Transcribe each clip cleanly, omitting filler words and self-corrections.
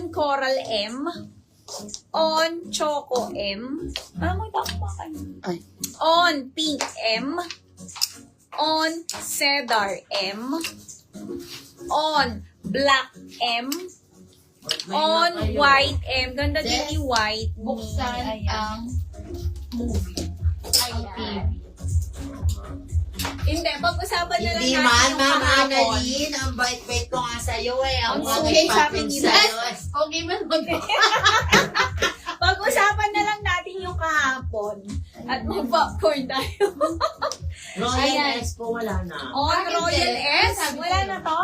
On Coral M. On Choco M. Mamoy ba ako Ay. On Pink M. On Cedar M. On Black M. On White M. Ganda din yung white. Buksan Ayan. ang movie. Ayan. Hindi, pag-usapan na lang Hindi natin man, yung Ma'am kahapon. Annalyn, ang bait-bait ko nga sa'yo eh. Ang Ang okay sa akin pagpapin nila. sa'yo. Okay man mag- Pag-usapan na lang natin yung kahapon. At mag-popcorn tayo. Royal Ayan. S po, wala na. On Bakit Royal din? S, Sabi wala ko. na to?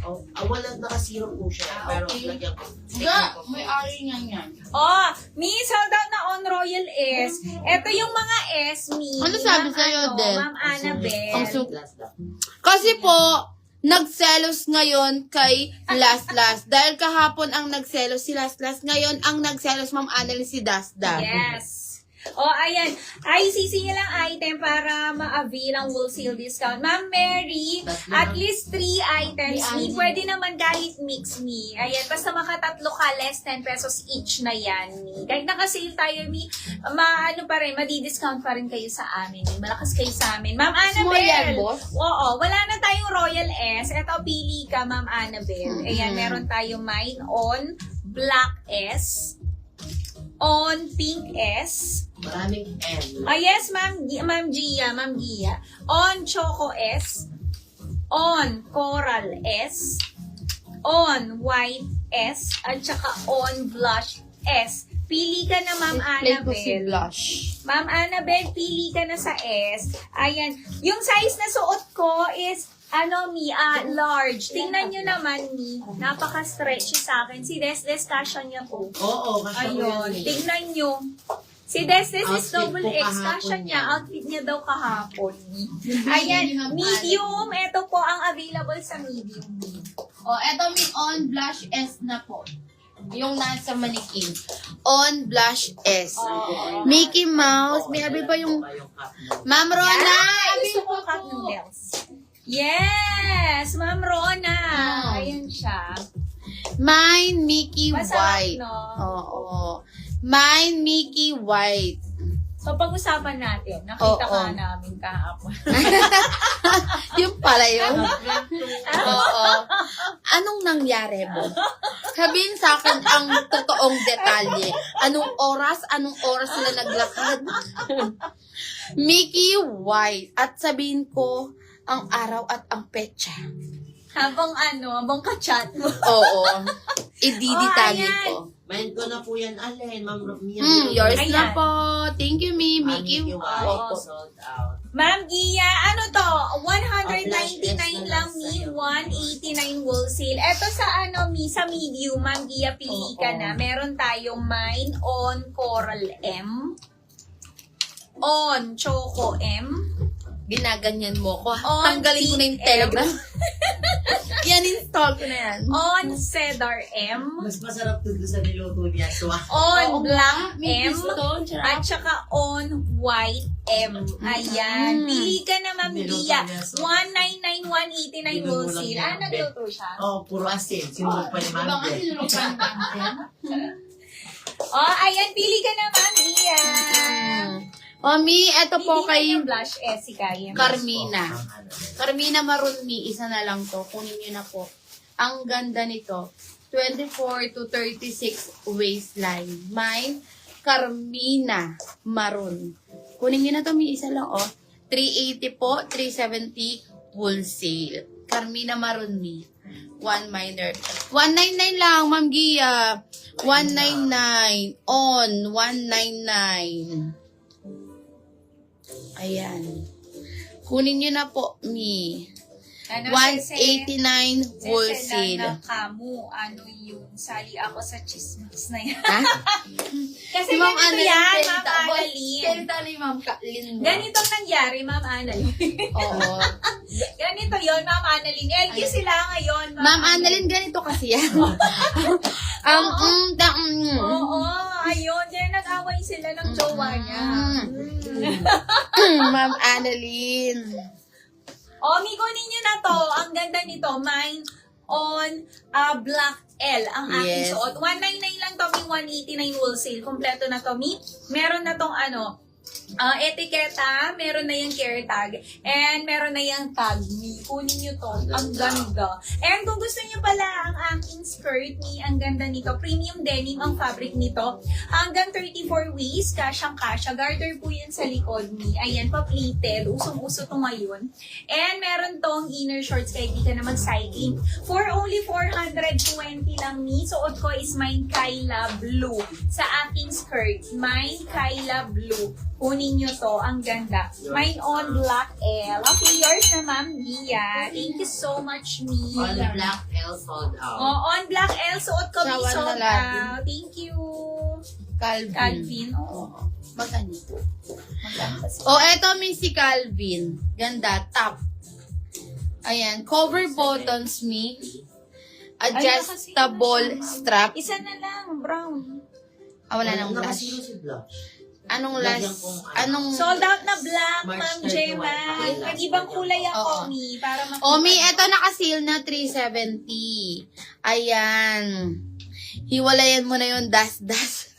Oh, wala, nakasiro po siya. Pero okay. lagyan ko. Ga, may ari nga yan. Oh, Miss, hold out na on Royal S. Ito yung mga S, Mi. Ano sabi Ma'am sa'yo, Del? Ma'am Annabelle. Ang su- Last lang. Kasi po, nagselos ngayon kay Last. Dahil kahapon ang nagselos si Last. Ngayon ang nagselos Ma'am Annalyn si Dasda. Yes. Oh, ayan. Ay, sisi lang item para ma-avail ang wholesale discount. Ma'am Mary, at least 3 items. Mi, pwede naman kahit mix, Mi. Ayan, basta makatatlo ka, less 10 pesos each na yan, Mi. Kahit naka-sale tayo, Mi, ano pa rin, madi-discount pa rin kayo sa amin, Mi. Malakas kayo sa amin. Ma'am Small yan, Annabelle. boss? Oo, wala na tayong Royal S. Ito, pili ka, Ma'am Annabelle. Ayan, meron tayong mine on Black S. On Pink S. Maraming M. Ah, yes, Ma'am Gia. On Choco S. On Coral S. On White S. At saka on Blush S. Pili ka na, Ma'am Play ko si Annabelle. Blush. Ma'am Annabelle, pili ka na sa S. Ayan. Yung size na suot ko is, large. Tingnan nyo naman, Mi. Napaka-stretchy sa akin. Si Desdes, kasha niya po. Oo, kasi po Ayun, yan eh. tingnan nyo. Si Desdes is Outfit double po X. kahapon Kasha niya. yan. Outfit niya daw kahapon. Ayan, medium. Ito po ang available sa medium. O, eto may on Blush S na po. Yung nasa manikin. On Blush S. Oo. Mickey Mouse. May abi pa yung... Yung cup mo. Ma'am Rona! Yan! Abi Gusto ko pa cut po. noodles. Yes! Ma'am Rona. Oh. Ayan siya. Mine Mickey Masarap, White. no? Oo. Mine Mickey White. So, pag-usapan natin. Nakita Oo. ka namin kahapon. Yung pala yun. Oo. Anong nangyari mo? Sabihin sa akin ang totoong detalye. Anong oras sila naglakad? Mickey White. At sabihin ko ang araw at ang petsa. habang ka-chat mo. Oo. Ididitali ayan. ko. Main ko na po yan, Allen. Ma'am Romia. Yours Ayan. na po. Thank you, Mi. Mickey Mickey White. White. Sold out. Ma'am Gia, ano to? 199 Flash lang, test Mi. na lang 189 wholesale. Eto sa Mi, sa medium, Ma'am Gia, pili ka Oo. na. Meron tayong mine on Coral M. On Choco M. Ginaganyan mo ko. On Tanggalin ko na yung Pink Telegram. Yan, install ko na yan. On Cedar M. Mas masarap to doon sa niluto niya. So, On Black May M. piston, At saka on White M. Ayan. Pili ka na, Ma'am Gia. 199, 189 wholesale. Ah, nagluto siya. oh, puro asin. Sinulog pa ni Diba Ma'am kasi Beth. nilupan natin? Oh, ayan. Pili ka na, Ma'am Gia. Mami, eto po Pili ka kay ng blush si Kaya. Carmina. Carmina Maroon Mi, isa na lang to. Kunin nyo na po. Ang ganda nito. 24 to 36 waistline. Mine, Carmina Maroon. Kunin nyo na to, Mi, isa lang, 380 po, 370 wholesale. Carmina Maroon Mi. One minor. 199 lang, Ma'am Gia. 199. On. 199. Ayan. Kunin nyo na po, Mi. Ano, 189 wholesale. na kamu. Ano yun? Sali ako sa chismis na yan. Ha? Kasi Si Ma'am ganito Annalyn, yan, Ma'am salita, boss. Annalyn. Salita ni Ma'am Katlin mo. Ganito nangyari, Ma'am Annalyn. Oo. Ganito yon Ma'am Annalyn. LQ sila ngayon, Ma'am Annalyn, ganito kasi yan. Oo, ayun. Diyan nag-away sila ng jowa niya. Ma'am Annalyn. O, kunin nyo na to. Ang ganda nito. Mine on black L ang aking Yes. suot. 199 lang to, may 189 wholesale. Kompleto na to, mi. Meron na tong etiketa, meron na yung care tag, and meron na yung tag me. Kunin nyo to. Ang ganda. And kung gusto nyo pala ang aking skirt me, ang ganda nito. Premium denim ang fabric nito. Hanggang 34 waist, kasyang-kasya. Garter po yan sa likod me. Ayan, pa-pleated. Usong-uso to ngayon. And meron tong inner shorts kaya di ka na mag-cycling. For only 420 lang me. Suot ko is mine Kyla Blue. Sa aking skirt, mine Kyla Blue. Kunin nyo to. Ang ganda. Mine on black L. Okay, yours na, Ma'am Gia. Thank you so much, me. On black L sold out. Oh, on black L, suot ko, Sawan me, na sold lagi. out. Thank you. Calvin. Calvin, oo. Maganda. Maganda siya. Oh, eto may si Calvin. Ganda, top. Ayan, cover buttons me. Adjustable strap. Isa na lang, brown. Wala nang Nakasino blush. si blush. Anong Lagyan last? kong Anong... Sold out na black, March Ma'am 31. Gemma. Nag-ibang kulay ako, Oo. Mi, para makita. Oh, may eto naka-sale na 370. Ayan. Hiwalayan mo na yung das-das.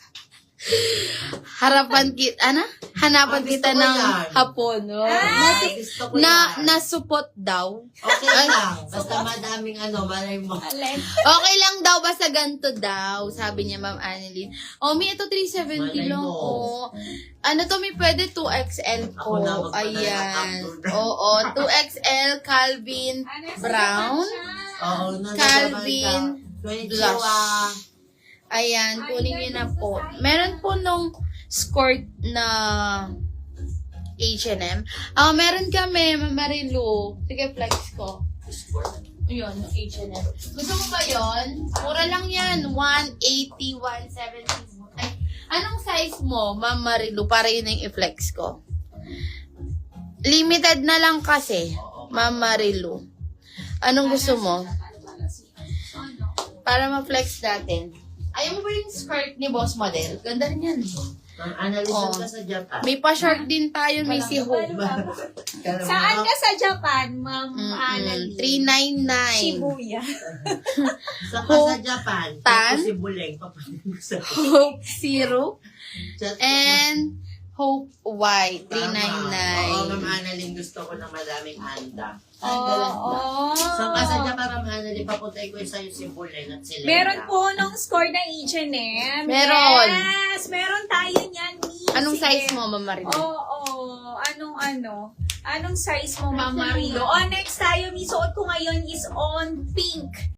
Hanapan kita gusto ko ng yan. hapon. No? Ay! Gusto ko Na yan. nasupot daw. Okay lang. Basta madaming malay mo. Alin? Okay lang daw, basta ganito daw, sabi niya, Ma'am Annalyn. Oh, may ito 370 Malay lang, mo. oh. Ano to, may pwede 2XL Ako na po. magpadala ng Ayan. upload. Oo, 2XL, Calvin Brown. Oo, Calvin Blush. Blush. Ayan, kunin niyo na po. Meron po nung skirt na H&M. Meron kami, Ma'am Marilu. Sige, flex ko. Yun, yung H&M. Gusto mo ba yun? Mura lang yan. 180, 170. Ay, anong size mo, Ma'am Marilu? Para yun yung i-flex ko. Limited na lang kasi, Ma'am Marilu. Anong gusto mo? Para ma-flex natin. Ayaw mo ba yung skirt ni Boss Model? Ganda rin yan. Analyze Oh. ka sa Japan. May pa-short din tayo, may si Hope. Saan ka sa Japan, Ma'am Annalyn? 399. Shibuya. Saan ka sa Japan? Tan? Tapos si Buleng. Papalit mo sa Hope Zero. Just- And Hope White. Oo, Ma'am 399. Annalyn, gusto ko ng madaming handa. Oo. Saan ka sa Japan, Ma'am Annalyn, papuntay ko sa'yo si Buleng at si Lena. Meron po nung score na H&M. Meron. Yes, meron tayo niyan, Mi. Anong Sige. size mo, Ma'am Marino? Oo. Anong size mo, Ma'am Marilo? Oh, next tayo, Mi. Suot ko ngayon is on pink.